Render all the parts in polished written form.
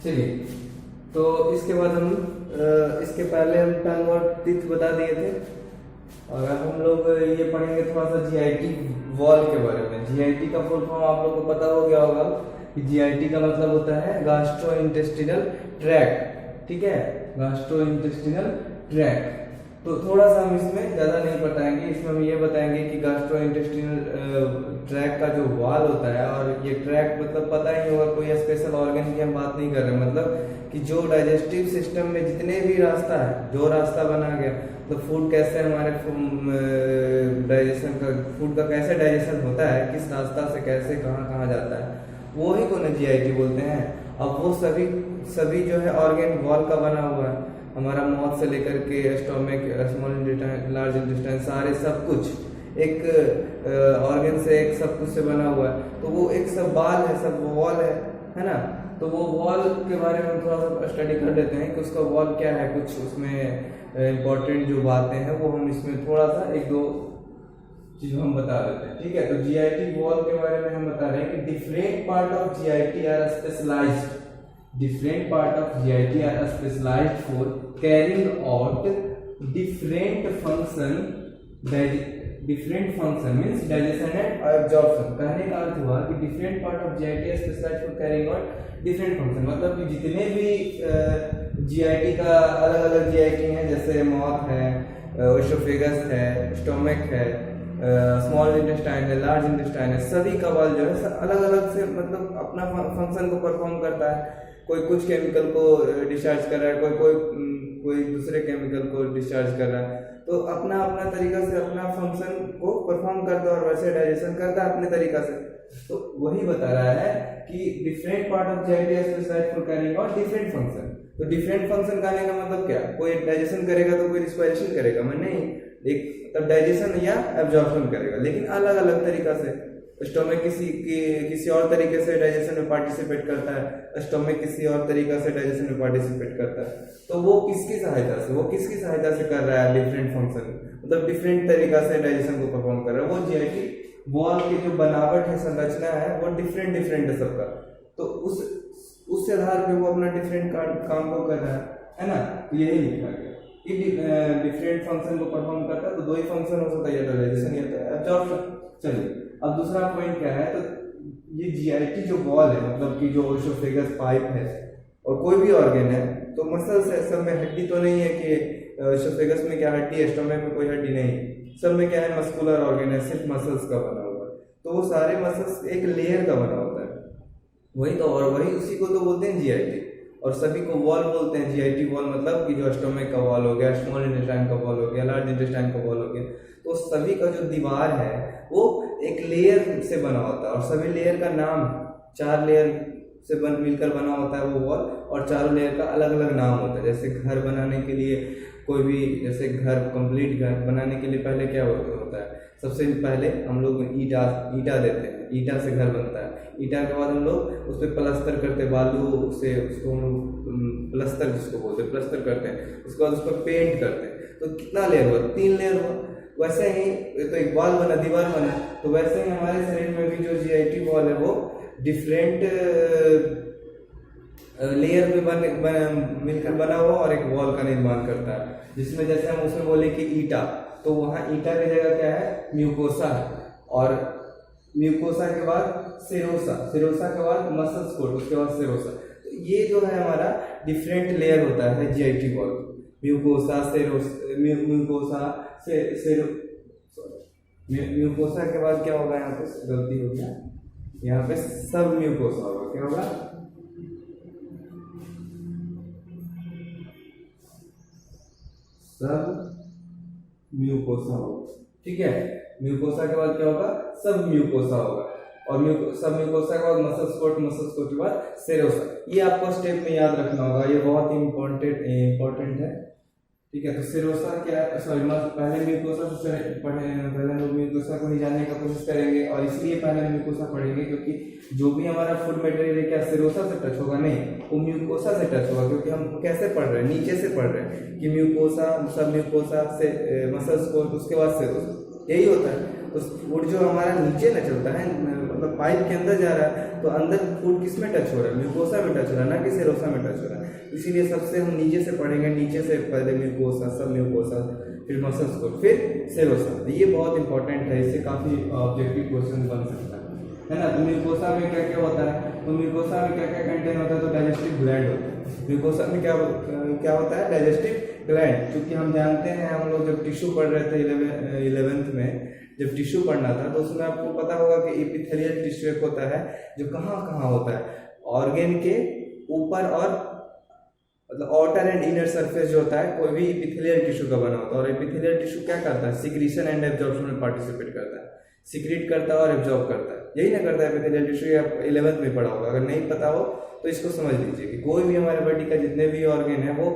चलिए, तो इसके बाद हम इसके पहले हम टंग और टीथ बता दिए थे, और अब हम लोग ये पढ़ेंगे थोड़ा सा जीआईटी वॉल के बारे में। जीआईटी का फुल फॉर्म आप लोग को पता हो गया होगा कि जीआईटी का मतलब होता है गैस्ट्रो इंटेस्टिनल ट्रैक्ट, ठीक है, गैस्ट्रो इंटेस्टिनल ट्रैक्ट। तो थोड़ा सा हम इसमें ज़्यादा नहीं बताएंगे, इसमें हम ये बताएंगे कि गैस्ट्रो इंटेस्टिनल ट्रैक्ट का जो वॉल होता है, और ये ट्रैक्ट मतलब पता ही होगा, कोई स्पेशल ऑर्गन की हम बात नहीं कर रहे, मतलब कि जो डाइजेस्टिव सिस्टम में जितने भी रास्ता है, जो रास्ता बना गया, तो फूड कैसे हमारे डाइजेशन का, फूड का कैसे डाइजेशन होता है, किस रास्ता से कैसे कहाँ कहाँ जाता है, वो ही को ना जीआईटी बोलते हैं। अब वो सभी जो है ऑर्गन वॉल का बना हुआ है, हमारा माउथ से लेकर के stomach, small intestine, large intestine, सारे सब कुछ एक ऑर्गन से, एक सब कुछ से बना हुआ है। तो वो एक सब बाल है, सब वॉल है ना। तो वो वॉल के बारे में थोड़ा सा स्टडी कर लेते हैं कि उसका वॉल क्या है, कुछ उसमें इम्पोर्टेंट जो बातें हैं वो हम इसमें थोड़ा सा एक दो चीज हम बता देते हैं, ठीक है। तो जीआईटी वॉल के बारे में हम बता रहे हैं कि different part of GIT are specialised, different part of GIT are specialized for carrying out different function means digestion and absorption। कहने का अर्थ हुआ कि different part of GIT are specialized for carrying out different function, मतलब कि जितने भी GIT का अलग अलग GIT हैं, जैसे माउथ है, ओएसोफेगस है, स्टोमक है, स्मॉल इंटेस्टाइन है, लार्ज इंटेस्टाइन है, सभी का वॉल जो है अलग अलग से मतलब अपना फंक्शन को परफॉर्म करता है। कोई कुछ केमिकल को डिस्चार्ज कर रहा है, कोई दूसरे केमिकल को डिस्चार्ज कर रहा है, तो अपना अपना तरीका से अपना फंक्शन को परफॉर्म करता है और वैसे डाइजेशन करता है अपने तरीका से। तो वही बता रहा है कि different part of GIT are specialised for carrying out different function. तो डिफरेंट फंक्शन करने का मतलब क्या, कोई डाइजेशन करेगा तो कोई रिस्पायरेशन करेगा, मैं नहीं, एक तब डाइजेशन या एब्जॉर्प्शन करेगा, लेकिन अलग अलग तरीका से। स्टोमक किसी और तरीके से डाइजेशन में पार्टिसिपेट करता है, स्टोमक किसी और तरीका से डाइजेशन में पार्टिसिपेट करता है। तो वो किसकी सहायता से कर रहा है डिफरेंट फंक्शन, मतलब डिफरेंट तरीका से डाइजेशन को परफॉर्म कर रहा है। वो जीआईटी वॉल की जो बनावट है, संरचना है, वो डिफरेंट है सबका। तो उस आधार पे वो अपना डिफरेंट काम को कर रहा है ना। तो यही लिखा गया कि डिफरेंट फंक्शन को परफॉर्म करता है। तो दो ही फंक्शन हो सकता है, या तो डाइजेशन या तो एब्जॉर्प्शन। चलिए, अब दूसरा पॉइंट क्या है, तो ये जीआईटी जो वॉल है, मतलब कि जो ओएसोफेगस पाइप है और कोई भी ऑर्गन है, तो मसल्स है, सब में हड्डी तो नहीं है कि ओएसोफेगस में क्या हड्डी है, स्टोमक में कोई हड्डी नहीं, सब में क्या है मस्कुलर ऑर्गन है, सिर्फ मसल्स का बना हुआ है। तो वो सारे मसल्स एक लेयर का बना होता है, वही तो, और वही उसी को तो बोलते हैं जीआईटी, और सभी को वॉल बोलते हैं। जीआईटी वॉल मतलब कि जो स्टोमक का वॉल हो गया, स्मॉल इंटेस्टाइन का वॉल हो गया, लार्ज इंटेस्टाइन का वॉल हो गया, तो सभी का जो दीवार है वो एक लेयर से बना होता है, और सभी लेयर का नाम, 4 लेयर से मिलकर बना होता है वो वॉल, और चारों लेयर का अलग अलग नाम होता है। जैसे घर बनाने के लिए कोई भी, जैसे घर, कंप्लीट घर बनाने के लिए पहले क्या होता है, सबसे पहले हम लोग ईटा देते हैं, ईटा से घर बनता है। ईटा के बाद हम लोग उस पर प्लास्टर करते हैं, बालू से उसको हम लोग प्लास्टर जिसको बोलते हैं, प्लास्टर करते हैं, उसके बाद उस पर पेंट करते हैं। तो कितना लेयर हुआ, 3 लेयर हुआ। वैसे ही तो एक वॉल बना, दीवार बना, तो वैसे ही हमारे शरीर में भी जो जीआईटी वॉल है वो डिफरेंट लेयर में मिलकर बना हुआ और एक वॉल का निर्माण करता है। जिसमें जैसे हम उसमें बोले कि ईटा, तो वहाँ ईटा की जगह क्या है, म्यूकोसा है, और म्यूकोसा के बाद सिरोसा के बाद मसल्स कोट, उसके बाद सिरोसा। तो ये जो है हमारा डिफरेंट लेयर होता है जीआईटी वॉल, म्यूकोसा म्यूकोसा के बाद क्या होगा, यहाँ पे गलती हो गया, यहाँ पे सब म्यूकोसा होगा, क्या होगा, सब म्यूकोसा होगा, ठीक है। म्यूकोसा के बाद क्या होगा, सब म्यूकोसा होगा, और सब म्यूकोसा के बाद मसल्स कोट के बाद सेरोसा। ये आपको स्टेप में याद रखना होगा, ये बहुत ही इम्पोर्टेंट है, ठीक है। तो सेरोसा क्या, सॉरी, पहले म्यूकोसा से पहले लोग म्यूकोसा को ही जानने का कोशिश करेंगे, और इसलिए पहले म्यूकोसा पढ़ेंगे, क्योंकि जो भी हमारा फूड मटेरियल है क्या सेरोसा से टच होगा, नहीं, वो म्यूकोसा से टच होगा। क्योंकि हम कैसे पढ़ रहे हैं, नीचे से पढ़ रहे हैं कि म्यूकोसा, सब म्यूकोसा से मसल्स को, उसके बाद सेरोसा, यही होता है। तो फूड जो हमारा नीचे न चलता है, मतलब पाइप के अंदर जा रहा है तो अंदर फूड किस में टच हो रहा है, म्यूकोसा में टच हो रहा है, ना कि सेरोसा में टच हो रहा है। इसीलिए सबसे हम नीचे से पढ़ेंगे, नीचे से पहले म्यूकोसा, सब म्यूकोसा, फिर मसल्स को, फिर सेरोसा। ये बहुत इंपॉर्टेंट है, इससे काफी ऑब्जेक्टिव क्वेश्चन बन सकता है ना। तो म्यूकोसा में क्या क्या होता है, तो म्यूकोसा में क्या क्या कंटेन होता है, तो डाइजेस्टिव ग्लैंड होता है। म्यूकोसा में क्या क्या होता है, डाइजेस्टिव ग्लैंड। क्योंकि हम जानते हैं, हम लोग जब टिश्यू पढ़ रहे थे 11th में, जब टिश्यू पढ़ना था तो उसमें आपको पता होगा कि एपिथेलियल टिश्यू एक होता है जो कहाँ कहाँ होता है, ऑर्गेन के ऊपर और मतलब आउटर एंड इनर सरफेस जो होता है कोई भी एपिथेलियल टिश्यू का बना होता है। और एपिथेलियल टिश्यू क्या करता है, सिक्रीशन एंड एब्जॉर्प्शन में पार्टिसिपेट करता है, सिक्रीट करता है और एब्जॉर्ब करता है। यही ना करता है एपिथेलियल टिश्यू, आप 11th में पढ़ा होगा। अगर नहीं पता हो तो इसको समझ लीजिए कि कोई भी हमारे बॉडी का जितने भी ऑर्गन है वो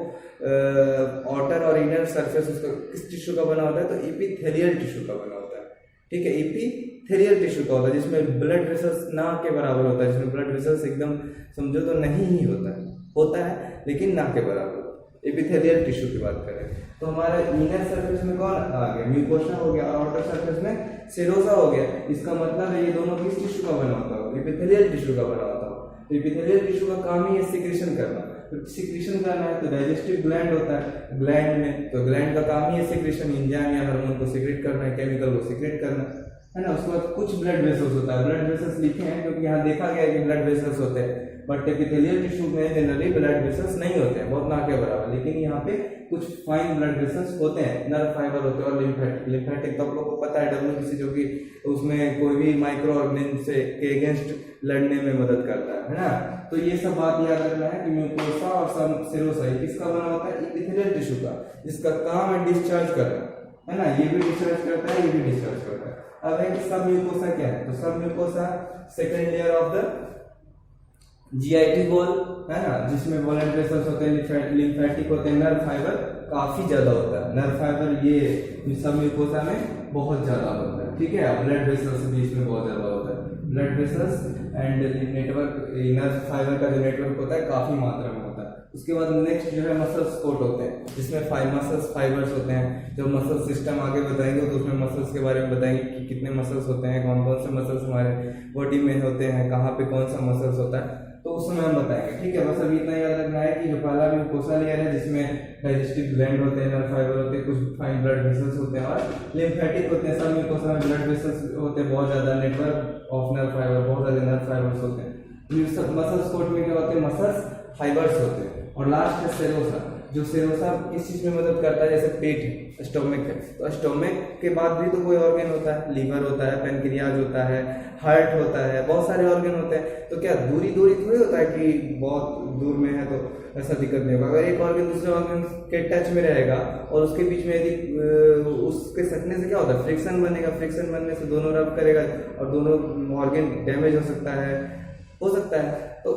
आउटर और इनर सरफेस उसका किस टिश्यू का बना होता है, तो एपिथेलियल टिश्यू का बना होता है। ठीक है, एपिथेलियल टिश्यू का होता है जिसमें ब्लड वेसल्स ना के बराबर होता है, जिसमें ब्लड वेसल्स एकदम समझो तो नहीं ही होता है लेकिन ना के बराबर। एपिथेलियल टिश्यू की बात करें तो हमारा इनर सरफेस में कौन आ गया, म्यूकोसा हो गया, और आउटर सरफेस में सेरोसा हो गया। इसका मतलब है ये दोनों किस टिश्यू का बना होता है, एपिथेलियल टिश्यू का बना होता है। एपिथेलियल टिश्यू का काम ही है सिक्रीशन करना, तो सिक्रीशन करना है तो डाइजेस्टिव ग्लैंड होता है ग्लैंड में, तो ग्लैंड का काम ही है सिक्रीशन, एंजाइम या हार्मोन को सिक्रेट करना है, केमिकल को सिक्रेट करना है ना। उसके बाद कुछ ब्लड वेसल्स होता है, ब्लड वेसल्स लिखे हैं क्योंकि यहाँ देखा गया है कि ब्लड वेसल्स होते हैं, बट एपिथेलियल टिश्यू में जनरली ब्लड वेसल्स नहीं होते हैं, बहुत ना के बराबर। लेकिन यहाँ पे कुछ फाइन ब्लड वेसल्स होते हैं, नर्व फाइबर होते हैं और लिम्फेटिक तो आप लोगों को पता है WBC जो कि उसमें कोई भी माइक्रो ऑर्गेनिज्म से के अगेंस्ट लड़ने में मदद करता है ना। तो ये सब बात याद रखना है कि म्यूकोसा और सेरोसा किसका बना होता है, एपिथेलियल टिश्यू का, जिसका काम है डिस्चार्ज करना है ना। ये भी डिस्चार्ज करता है, ये भी डिस्चार्ज करता है। अब है कि सब म्यूकोसा क्या है, तो सब mucosa second layer of the GIT wall है ना, जिसमें वॉलेंट वेसल्स होते हैं, लिम्फेटिक होते हैं, नर्व फाइबर काफी ज्यादा होता है। नर्व फाइबर ये सब म्यूकोसा में बहुत ज्यादा होता है। ठीक है, ब्लड वेसल्स भी इसमें बहुत ज्यादा होता है। Blood vessels and network, nerve fibre का जो नेटवर्क होता है काफी मात्रा में होता है। उसके बाद नेक्स्ट जो है मसल्स कोट होते हैं, जिसमें मसल्स फाइबर्स होते हैं। जब मसल सिस्टम आगे बताएंगे तो उसमें मसल्स के बारे में बताएंगे कि कितने मसल्स होते हैं, कौन कौन से मसल्स हमारे बॉडी में होते हैं, कहाँ पे कौन सा मसल्स होता है, तो उस समय हम बताएंगे। ठीक है, बस अभी इतना याद रखना है कि जो पहला म्यूकोसा लेयर है जिसमें डाइजेस्टिव ग्लैंड होते हैं, नर्व फाइबर होते हैं, कुछ फाइन ब्लड वेसल्स होते हैं और लिम्फेटिक होते हैं। सब म्यूकोसा में ब्लड वेसल्स होते हैं बहुत ज्यादा, नेटवर्क ऑफ नर्व फाइबर, बहुत ज्यादा नर्व फाइबर्स होते हैं। मसल्स कोट में क्या होते हैं, मसल्स फाइबर्स होते हैं। और लास्ट है सेरोसा, जो सेरोसा किस चीज में मदद करता है, जैसे पेट है, स्टोमिक है, तो स्टोमिक के बाद भी तो कोई ऑर्गन होता है, लीवर होता है, पेनक्रियाज होता है, हार्ट होता है, बहुत सारे ऑर्गन होते हैं। तो क्या दूरी थोड़ी होता है कि बहुत दूर में है तो ऐसा दिक्कत नहीं होगा। अगर एक ऑर्गन दूसरे ऑर्गन के टच में रहेगा और उसके बीच में यदि उसके सटने से क्या होता है, फ्रिक्शन बनेगा, फ्रिक्शन बनने से दोनों रब करेगा और दोनों ऑर्गन डैमेज हो सकता है। तो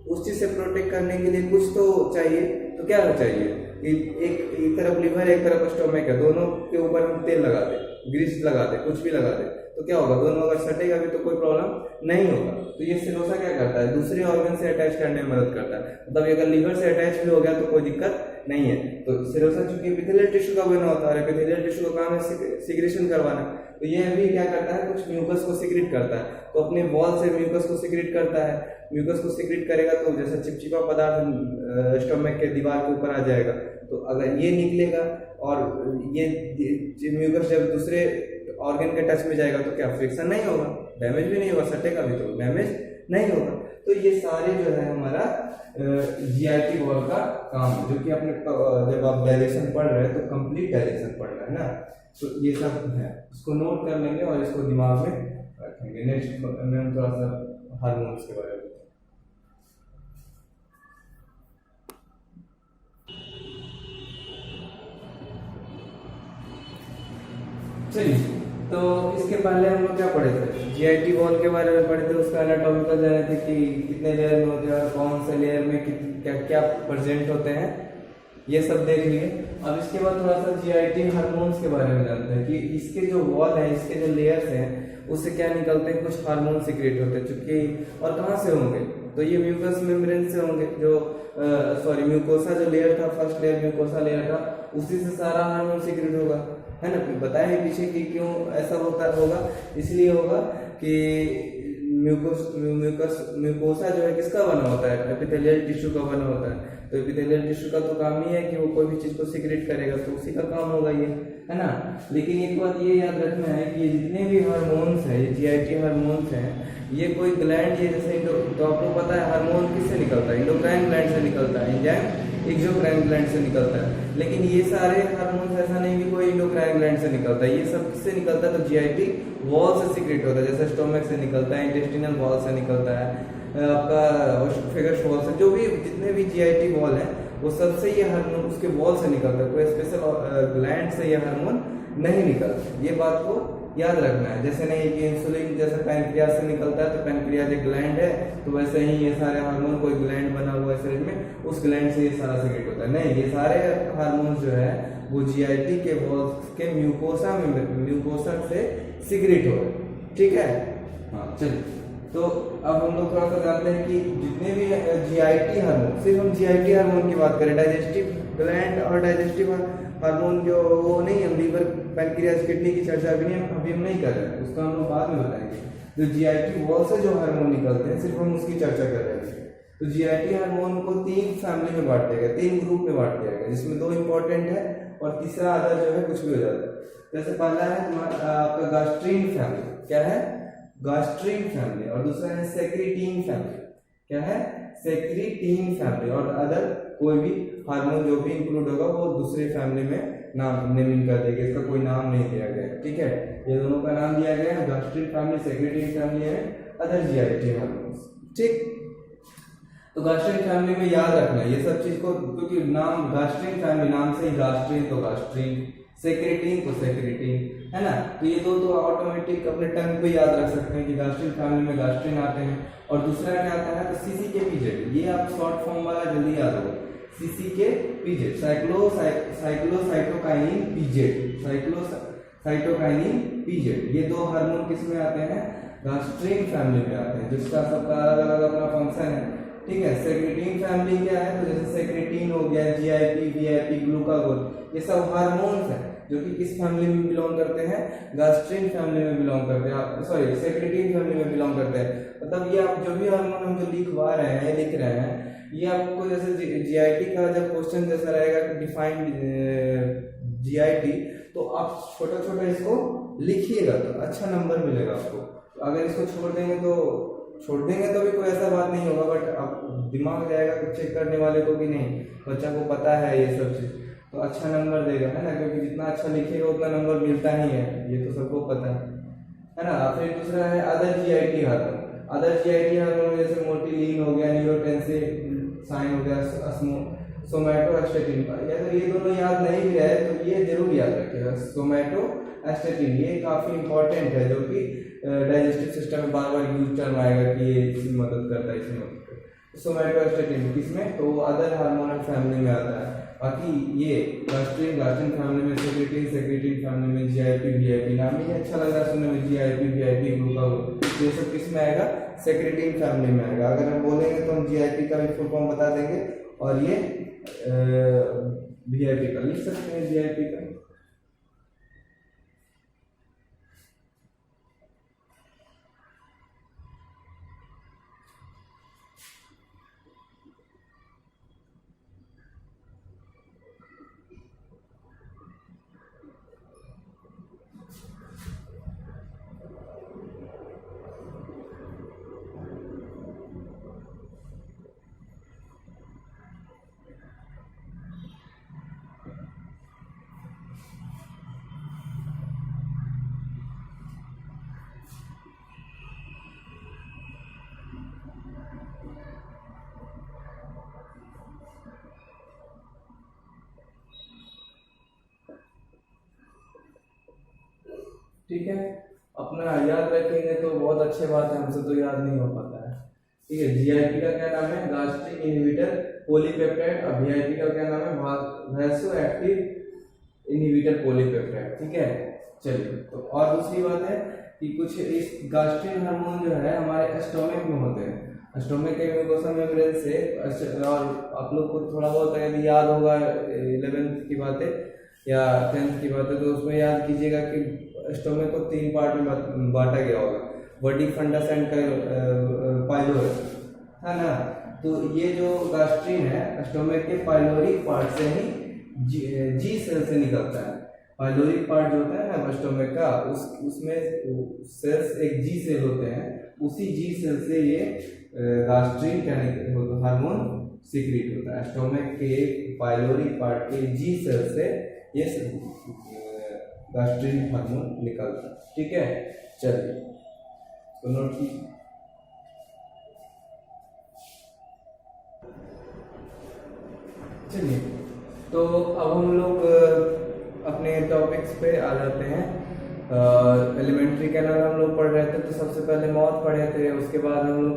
उस चीज से प्रोटेक्ट करने के लिए कुछ तो चाहिए, तो क्या चाहिए, एक तरफ लीवर है, एक तरफ स्टोमिक है, दोनों के ऊपर हम तेल लगा दे, ग्रीस लगा दे, कुछ भी लगा दे, तो क्या होगा, दोनों अगर सटेगा भी तो कोई प्रॉब्लम नहीं होगा। तो ये सेरोसा क्या करता है, दूसरे ऑर्गन से अटैच करने में मदद करता है। मतलब अगर लीवर से अटैच भी हो गया तो कोई दिक्कत नहीं है। तो सेरोसा चूंकि एपिथेलियल टिश्यू का बना होता है, एपिथेलियल टिश्यू का काम है सिक्रेशन करवाना, तो ये भी क्या करता है, कुछ म्यूकस को सिक्रेट करता है। तो अपने वॉल से म्यूकस को सिक्रेट करता है, म्यूकस को सिक्रेट करेगा तो जैसा चिपचिपा पदार्थ स्टोमक के दीवार के ऊपर आ जाएगा। तो अगर ये निकलेगा और ये म्यूकस जब दूसरे ऑर्गन के टच में जाएगा तो क्या फ्रिक्शन नहीं होगा, डैमेज भी नहीं होगा, सटेगा भी तो डैमेज नहीं होगा। तो ये सारे जो है हमारा GIT वॉल का काम है, जो कि अपने जब आप डायरेक्शन पढ़ रहे हैं तो कंप्लीट डायरेक्शन पढ़ना है ना। तो ये सब है, इसको नोट कर लेंगे और इसको दिमाग में रखेंगे। नेक्स्ट में हम थोड़ा सा हार्मोन्स के बारे में। चलिए, तो इसके पहले हम लोग क्या पढ़े थे, GIT वॉल के बारे में पढ़े थे। उसका एनाटॉमिकल जाने थे कि कितने लेयर में होते हैं और कौन से लेयर में क्या क्या प्रेजेंट होते हैं, ये सब देख लिए। अब इसके बाद थोड़ा सा GIT हार्मोन्स के बारे में जानते हैं कि इसके जो वॉल है, इसके जो लेयर्स हैं, उससे क्या निकलते हैं, कुछ हार्मोन सिक्रेट होते हैं। चूंकि और कहाँ से होंगे, तो ये म्यूकस मेम्ब्रेन से होंगे। जो म्यूकोसा जो लेयर था, फर्स्ट लेयर म्यूकोसा लेयर था, उसी से सारा हार्मोन सिक्रेट होगा, है ना। बताएं पीछे कि क्यों ऐसा होगा। इसलिए होगा कि म्यूकोसा जो है किसका बना होता है, एपिथेलियल टिश्यू का बना होता है। तो एपिथेलियल टिश्यू का तो काम ही है कि वो कोई भी चीज को सीक्रेट करेगा, तो उसी का काम होगा ये, है ना। लेकिन एक बात ये याद रखना है कि ये जितने भी हार्मोन्स हैं, ये जीआईटी हार्मोन्स हैं, ये कोई ग्लैंड, ये जैसे तो आपको पता है हार्मोन किससे निकलता है, इंडोक्राइन ग्लैंड से निकलता है, एंजाइम एक्सोक्राइन ग्लैंड से निकलता है। लेकिन ये सारे हार्मोन्स ऐसा नहीं कि कोई इंडोक्राइन ग्लैंड से निकलता है, ये सब किससे निकलता है, तो जीआईटी वॉल से सीक्रेट होता है। जैसे स्टोमक से निकलता है, इंटेस्टिनल वॉल से निकलता है, आपका ओसोफेगस वॉल से, जो भी जितने भी जीआईटी वॉल है वो सबसे ये हार्मोन उसके वॉल से निकलता है, कोई स्पेशल ग्लैंड से ये हार्मोन नहीं निकलता। ये बात को याद रखना है। जैसे नहीं कि इंसुलिन जैसे पैनक्रियाज से निकलता है, तो पैनक्रियाज एक ग्लैंड है, तो वैसे ही ये सारे हार्मोन कोई ग्लैंड बना हुआ है शरीर में, उस ग्लैंड से ये सारा सीक्रेट होता है। नहीं, ये सारे हार्मोन जो है वो जीआईटी के वॉल्स के म्यूकोसा से सीक्रेट हो रहे हैं, ठीक है। हाँ चलिए, तो अब हम लोग थोड़ा सा जानते हैं कि जितने भी जीआईटी हार्मोन, सिर्फ हम जीआईटी हार्मोन की बात करें, डाइजेस्टिव ग्लैंड और डाइजेस्टिव हार्मोन जो वो नहीं, हम लीवर पैनक्रियाज किडनी की चर्चा अभी हम नहीं कर रहे हैं, उसका हम लोग बाद में बताएंगे। जो जीआईटी वॉल से जो हार्मोन निकलते हैं सिर्फ हम उसकी चर्चा कर रहे हैं। तो जीआईटी हार्मोन को 3 फैमिली में बांट दिया गया, 3 ग्रुप में बांट दिया गया, जिसमें 2 इंपॉर्टेंट है और तीसरा अदर जो है कुछ भी हो जाता है। जैसे पहला है आपका गास्ट्रीन फैमिली, क्या है, गास्ट्रीन फैमिली, और दूसरा है सेक्रेटीन फैमिली, क्या है, सेक्रेटीन फैमिली, और अदर कोई भी हार्मोन जो भी इंक्लूड होगा वो दूसरे फैमिली में नाम नेमिंग कर देगा, इसका कोई नाम नहीं दिया गया, ठीक है। ये दोनों का नाम दिया गया है, गास्ट्रीन फैमिली, सेक्रेटीन फैमिली है, अदर जीआईटी हार्मोन्स, ठीक। तो गास्ट्रीन फैमिली में याद रखना ये सब चीज को, क्योंकि नाम गास्ट्रीन फैमिली, नाम से ही गास्ट्रीन तो गास्ट्रीन, सेक्रेटीन तो सेक्रेटीन, है ना। तो ये दो तो ऑटोमेटिक अपने टंग पे याद रख सकते हैं कि गास्ट्रीन फैमिली में गास्ट्रीन आते हैं। और दूसरा क्या आता है, तो सीसी के पीजेड, ये आप शॉर्ट फॉर्म वाला जल्दी याद होगा, सीसी के पीजेड, साइक्लोसाइटोकाइनिन पीजेड, साइटोकाइनिन पीजेड, ये 2 हार्मोन किस में आते हैं, गास्ट्रीन फैमिली में आते हैं, जिसका सबका अलग अलग अपना फंक्शन है, ठीक है। सेक्रेटीन फैमिली क्या है, तो जैसे सेक्रेटीन हो गया, जीआईपी, वीआईपी, ग्लूकागोन, ये सब हार्मोन्स हैं जो कि किस फैमिली में बिलोंग करते हैं, गास्ट्रीन फैमिली में बिलोंग करते हैं, आप सॉरी सेक्रेटीन फैमिली में बिलोंग करते हैं। मतलब ये आप जो भी हार्मोन हम जो लिखवा रहे हैं, लिख रहे हैं, ये आपको जैसे जीआईटी का जब क्वेश्चन जैसा रहेगा कि डिफाइंड जीआईटी, तो आप छोटा छोटा इसको लिखिएगा तो अच्छा नंबर मिलेगा आपको। अगर इसको छोड़ देंगे तो भी कोई ऐसा बात नहीं होगा, बट अब दिमाग जाएगा कुछ चेक करने वाले को कि नहीं बच्चा को पता है ये सब चीज, तो अच्छा नंबर देगा, है ना, क्योंकि जितना अच्छा लिखेगा उतना नंबर मिलता ही है, ये तो सबको पता है ना। फिर दूसरा है other GIT hormone, other GIT hormone जैसे मोटिलिन हो गया, न्यूरोटेंसिन हो गया, सोमैटोस्टेटिन का, अगर ये दोनों याद नहीं भी रहे तो ये जरूर याद रखिएगा, सोमैटोस्टेटिन, ये काफी इंपॉर्टेंट है, जो कि डाइजेस्टिव सिस्टम में बार बार यूज टर्म आएगा कि ये इसमें मदद करता है, इसमें मदद करता है। सोमैटोस्टेटिन किसमें, तो अदर हार्मोनल फैमिली में आता है। बाकी ये गास्ट्रीन फैमिली में, सेक्रेटीन फैमिली में, जीआईपी, वीआईपी, नाम ही अच्छा लग रहा है सुनने में, जीआईपी, वीआईपी, ग्लूकागोन, ये सब किस में आएगा, सेक्रेटीन फैमिली में आएगा। अगर हम बोलेंगे तो हम जीआईपी का भी फुल फॉर्म बता देंगे, और ये वीआईपी का लिख सकते हैं, जीआईपी का। ठीक है, अपना याद रखेंगे तो बहुत अच्छे बात है, हमसे तो याद नहीं हो पाता है, ठीक है। जीआईपी का क्या नाम है, गास्ट्रिक इनहिबिटर पॉलीपेप्टाइड, और वीआईपी का क्या नाम है, वैसोएक्टिव इनहिबिटर पॉलीपेप्टाइड, ठीक है। चलिए, तो और दूसरी बात है कि कुछ इस गास्ट्रिन हार्मोन जो है हमारे स्टोमक में होते हैं, स्टोमक के म्यूकोसा मेम्ब्रेन से, और आप लोग को थोड़ा बहुत यदि याद होगा 11th की बातें या 10th की बातें, तो उसमें याद कीजिएगा कि स्टोमक को 3 पार्ट में बांटा गया होगा। वर्डी फंडस एंड पाइलोरस, है ना। तो ये जो गास्ट्रिन है स्टोमक के पाइलोरिक पार्ट से ही जी सेल से निकलता है। पाइलोरिक पार्ट जो होता है ना स्टोमक का, उसमें सेल्स एक जी सेल होते हैं, उसी जी सेल से ये गास्ट्रिन क्या हार्मोन सीक्रेट होता है। स्टोमक के पाइलोरिक पार्ट के जी सेल से ये गास्ट्रिन हार्मोन निकलता है। ठीक है, चलिए तो नोट की चलिए तो अब हम लोग अपने टॉपिक्स पे आ जाते हैं। एलिमेंट्री कैनाल हम लोग पढ़ रहे थे, तो सबसे पहले माउथ पढ़े थे, उसके बाद हम लोग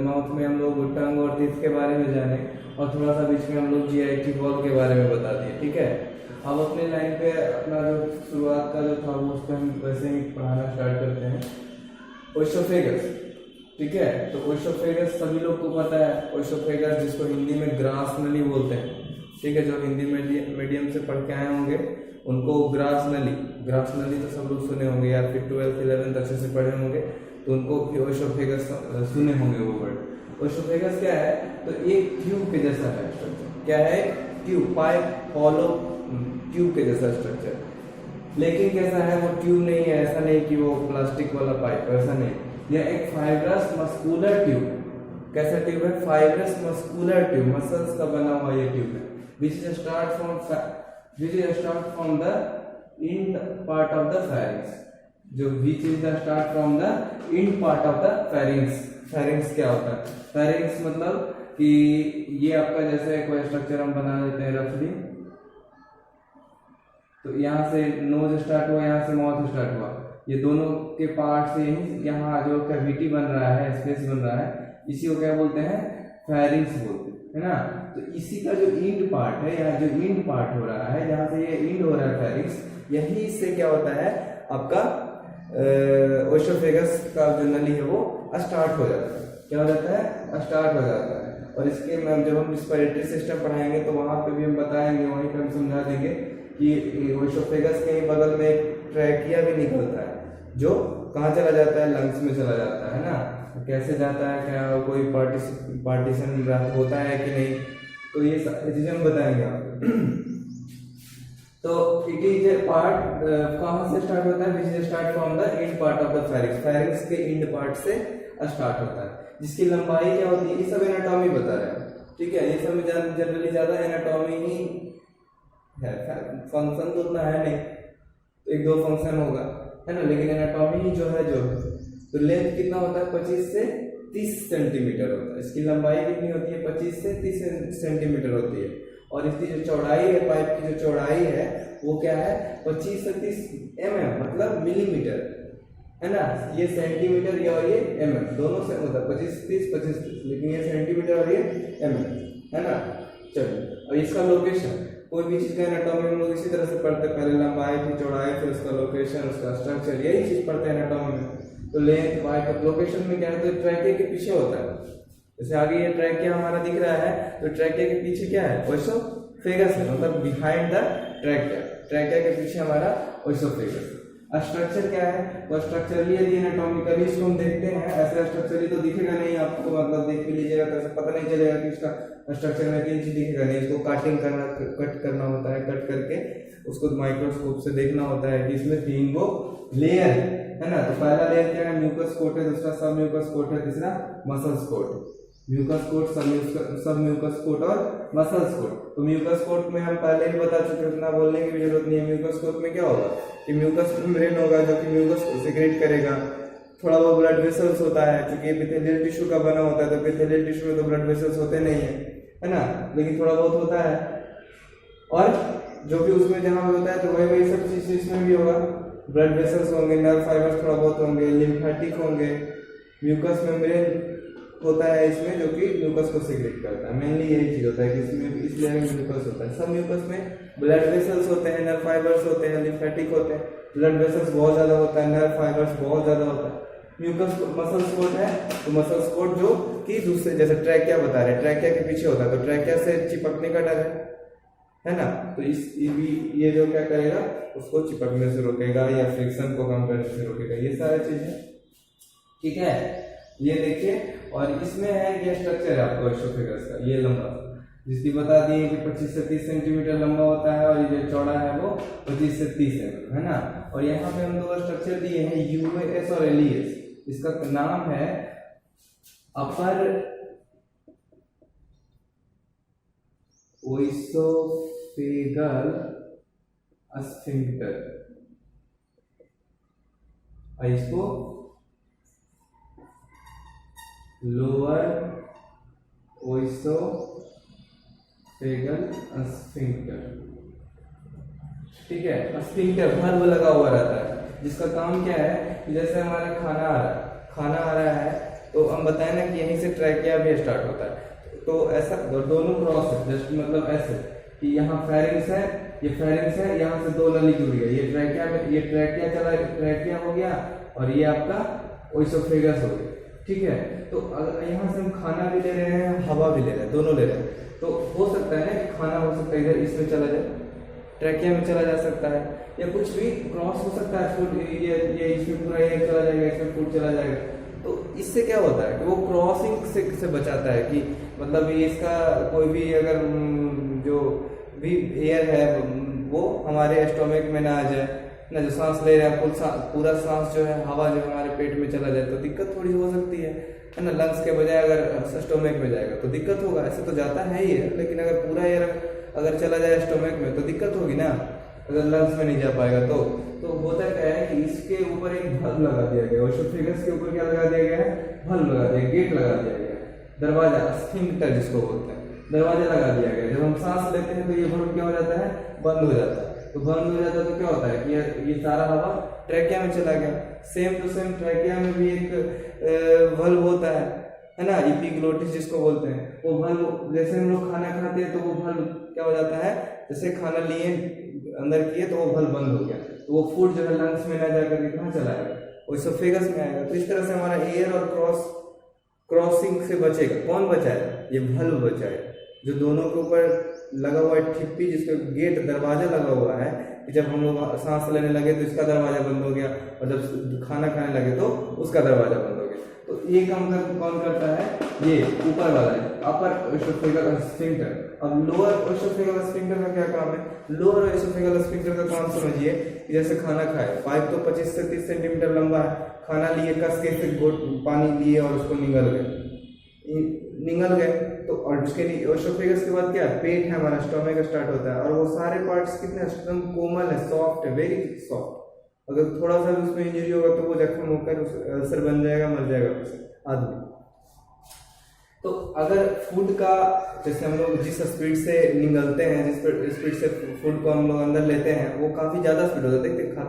माउथ में हम लोग टंग और टीथ के बारे में जाने, और थोड़ा सा बीच में हम लोग जीआईटी वॉल के बारे में बता दिए। ठीक है, अब अपने लाइन पे अपना जो शुरुआत का जो था वो उस पर हम वैसे ही पढ़ाना स्टार्ट करते हैं। ओएसोफेगस, ठीक है, तो ओएसोफेगस सभी लोग को पता है। ओएसोफेगस जिसको हिंदी में ग्रास नली बोलते हैं, ठीक है, जो हिंदी मीडियम से पढ़ के आए होंगे उनको ग्रास नली तो सब लोग सुने होंगे, या फिर 12th 11th अच्छे से पढ़े होंगे तो उनको ओएसोफेगस सुने होंगे वो वर्ड। ओएसोफेगस क्या है, तो एक ट्यूब के जैसा है स्ट्रक्चर। क्या है, ट्यूब, पाइप, हॉलो ट्यूब के जैसा स्ट्रक्चर। लेकिन कैसा है, वो ट्यूब नहीं है, ऐसा नहीं कि वो प्लास्टिक वाला पाइप, ऐसा नहीं, यह एक फाइब्रस मस्कुलर ट्यूब। कैसा ट्यूब है, फाइब्रस मस्कुलर ट्यूब, मसल्स का बना हुआ ये ट्यूब है, which is start from the end part of the pharynx, जो which is the start from the end part of the pharynx। pharynx क्या होता है, pharynx मतलब कि ये आपका जैसे कोई स्ट्रक्चर हम बना लेते हैं रफली, तो यहाँ से नोज स्टार्ट हुआ, यहाँ से माउथ स्टार्ट हुआ, ये दोनों के पार्ट से ही यहाँ जो कैविटी बन रहा है, स्पेस बन रहा है, इसी को क्या बोलते हैं, फेरिंग्स बोलते हैं, है ना। तो इसी का जो इंड पार्ट है, यहाँ जो इंड पार्ट हो रहा है, जहाँ से ये इंड हो रहा है फेरिंग्स, यही इससे क्या होता है आपका ओएसोफेगस का जो नली है वो स्टार्ट हो जाता है। क्या हो जाता है, स्टार्ट हो जाता है। और इसके में जब हम रिस्पिरेटरी सिस्टम पढ़ाएंगे तो वहाँ पे भी हम बताएंगे, वहीं पे हम समझा देंगे कि ओएसोफेगस के बगल में एक ट्रैकिया भी निकलता है, जो कहाँ चला जाता है, लंग्स में चला जाता है ना। कैसे जाता है, क्या कोई पार्टीशन होता है कि नहीं, तो ये सारी चीजें हम बताएंगे आपको। तो इट इज ए पार्ट, कहाँ से स्टार्ट होता है, which is start from the end part of the pharynx, pharynx के एंड पार्ट से स्टार्ट होता है, जिसकी लंबाई क्या होती है, ये सब एनाटॉमी बता रहे हैं। ठीक है, ये सब जनरली ज्यादा एनाटॉमी ही है, फंक्शन तो उतना है नहीं, तो एक दो फंक्शन होगा, है ना, लेकिन एनाटॉमी ही जो है तो लेंथ कितना होता है, 25 से 30 सेंटीमीटर होता है। इसकी लंबाई कितनी होती है, 25 से 30 सेंटीमीटर होती है। और इसकी जो चौड़ाई है, पाइप की जो चौड़ाई है वो क्या है, 25 से 30 mm, मतलब मिलीमीटर, है ना। ये सेंटीमीटर या ये mm दोनों से होता है, 25 से 30, 25 से 30, लेकिन ये सेंटीमीटर और ये mm, है ना। चलिए, और इसका लोकेशन, कोई भी चीज का एनाटॉमी हम लोग इसी तरह से पढ़ते हैं, पहले लंबाई फिर चौड़ाई फिर उसका लोकेशन, उसका स्ट्रक्चर, यही चीज पढ़ते हैं एनाटॉमी में। तो लेंथ, पाइप, लोकेशन में क्या है, तो ट्रैकिया के पीछे होता है। जैसे आगे ये ट्रैकिया हमारा दिख रहा है, तो ट्रैकिया के पीछे क्या है, ओएसोफेगस है, मतलब बिहाइंड द ट्रैकिया, ट्रैकिया के पीछे हमारा ओएसोफेगस। स्ट्रक्चर क्या है, तो स्ट्रक्चरली यदि एनाटॉमिकली इसको हम देखते हैं, ऐसे स्ट्रक्चरली तो दिखेगा नहीं आपको, मतलब देख भी लीजिएगा तो ऐसा पता नहीं चलेगा कि इसका स्ट्रक्चर में तीन चीज दिखेगा नहीं। इसको कट करना होता है, कट करके उसको माइक्रोस्कोप से देखना होता है कि इसमें 3 गो लेयर है ना। तो पहला लेयर क्या है, म्यूकस कोट है, दूसरा सब म्यूकस कोट है, तीसरा मसल्स कोट। म्यूकस कोट, सब म्यूकस कोट और मसल्स कोट। तो म्यूकस कोट में हम पहले ही बता चुके, उतना बोलने की भी जरूरत नहीं है। म्यूकस कोट में क्या होगा कि म्यूकस मेम्ब्रेन होगा जो कि म्यूकस को सीक्रेट करेगा। थोड़ा बहुत ब्लड वेसल्स होता है, क्योंकि एपिथेलियल टिश्यू का बना होता है, तो एपिथेलियल टिश्यू में तो ब्लड वेसल्स होते नहीं है ना, लेकिन थोड़ा बहुत होता है। और जो भी उसमें जहां होता है तो वही सब चीज इसमें भी होगा, ब्लड वेसल्स होंगे, नर्व फाइबर्स थोड़ा बहुत होंगे, लिम्फेटिक होंगे, म्यूकस मेम्ब्रेन होता है इसमें जो कि म्यूकस को सीक्रेट करता है। मेनली यही चीज होता है कि इसमें इस लेयर में म्यूकस होता है। सब म्यूकस में ब्लड वेसल्स होते हैं, नर्व फाइबर्स होते हैं, लिम्फेटिक होते हैं। ब्लड वेसल्स बहुत ज्यादा होता है, नर्व फाइबर्स बहुत ज्यादा होता है। म्यूकस मसल्स कोट है, तो मसल्स कोट जो कि दूसरे जैसे ट्रैकिया बता रहे, ट्रैकिया के पीछे होता है, तो ट्रैकिया से चिपकने का डर है ना। तो ये जो क्या करेगा, उसको चिपकने से रोकेगा या फ्रिक्शन को कम करने से रोकेगा। ये सारे चीजें ठीक है, ये देखिए। और इसमें है ये स्ट्रक्चर है आपको एसोफेगस का, ये लंबा, जिसकी बता दी है कि 25 से 30 सेंटीमीटर लंबा होता है, और ये जो चौड़ा है वो 25 से 30 है ना। और यहाँ पे हम दो स्ट्रक्चर दिए हैं, यूएस और एलईएस। इसका नाम है अपर ओइसोफेगल स्फिंक्टर, इसको लोअर ओइसोफेगल स्फिंक्टर। ठीक है, स्फिंक्टर valve लगा हुआ रहता है, जिसका काम क्या है कि जैसे हमारा खाना आ रहा है तो हम बताएं ना कि यहीं से ट्रैकिया भी स्टार्ट होता है। तो ऐसा दोनों क्रॉस है, जस्ट मतलब ऐसे कि यहाँ फेरिंग्स है, ये फेरिंग्स है, यहाँ से दो नली जुड़ गई, ये ट्रैकिया में, ये ट्रैकिया हो गया, और ये आपका ओइसोफेगस हो गया। ठीक है, तो अगर यहाँ से हम खाना भी ले रहे हैं, हवा भी ले रहे हैं, दोनों ले रहे हैं, तो हो सकता है ना कि खाना हो सकता है इधर इसमें चला जाए, ट्रैकिया में चला जा सकता है, या कुछ भी क्रॉस हो सकता है, फूड ये इसमें पूरा ये चला जाएगा, इसमें फूड चला जाएगा। तो इससे क्या होता है कि वो क्रॉसिंग से बचाता है, कि मतलब ये इसका कोई भी अगर जो भी एयर है वो हमारे स्टोमक में ना आ जाए ना, जो सांस ले रहे हैं पूरा सांस जो है, हवा जो हमारे पेट में चला जाए तो दिक्कत थोड़ी हो सकती है ना। लंग्स के बजाय अगर स्टोमक में जाएगा तो दिक्कत होगा, ऐसे तो जाता है ही है, लेकिन अगर पूरा एयर अगर चला जाए स्टोमक में तो दिक्कत होगी ना, अगर लंग्स में नहीं जा पाएगा तो होता क्या है कि इसके ऊपर एक valve लगा दिया गया, ओइसोफेगस के ऊपर क्या लगा दिया गया है, valve लगा दिया, गेट लगा दिया गया, दरवाजा, स्फिंक्टर जिसको बोलते हैं, दरवाजा लगा दिया गया। जब हम सांस लेते हैं तो ये valve क्या हो जाता है, बंद हो जाता है। तो बंद हो जाता है तो क्या होता है कि ये सारा हवा ट्रैकिया में चला गया। सेम टू सेम ट्रैकिया में भी एक valve होता है ना, एपिग्लोटिस जिसको बोलते हैं। वो valve, जैसे हम लोग खाना खाते हैं तो वो valve क्या हो जाता है, जैसे खाना लिए अंदर किए तो वो valve बंद हो गया, तो वो फूड जो है लंग्स में ना जाकर के कहाँ चला आएगा, ओइसोफेगस में आएगा। तो इस तरह से हमारा एयर और क्रॉसिंग से बचेगा। कौन बचाएगा, ये valve बचाएगा, जो दोनों के ऊपर लगा हुआ है ठिप्पी, जिसका गेट दरवाजा लगा हुआ है, कि जब हम लोग सांस लेने लगे तो इसका दरवाजा बंद हो गया, और जब खाना खाने लगे तो उसका दरवाजा बंद हो गया। तो ये काम कौन करता है, ये ऊपर वाला है, अपर ओइसोफेगल स्फिंक्टर। अब लोअर ओइसोफेगल स्फिंक्टर का क्या काम है, लोअर ओइसोफेगल स्फिंक्टर का काम समझिए कि जैसे खाना खाए, पाइप तो 25 से 30 सेंटीमीटर लंबा है, खाना लिए कस के पानी लिए और उसको निगल गए, तो और उसके ओइसोफेगस के बाद क्या है, पेट है हमारा, स्टोमक स्टार्ट होता है, और वो सारे पार्ट्स कितने एकदम कोमल है, सॉफ्ट है, वेरी सॉफ्ट। अगर थोड़ा सा भी उसमें इंजरी होगा तो वो जख्म होकर अल्सर बन जाएगा, मर जाएगा आदमी। तो अगर फूड का, जैसे हम लोग जिस स्पीड से निगलते हैं, जिस स्पीड से फूड को हम लोग अंदर लेते हैं, वो काफी ज्यादा स्पीड होता है, देखते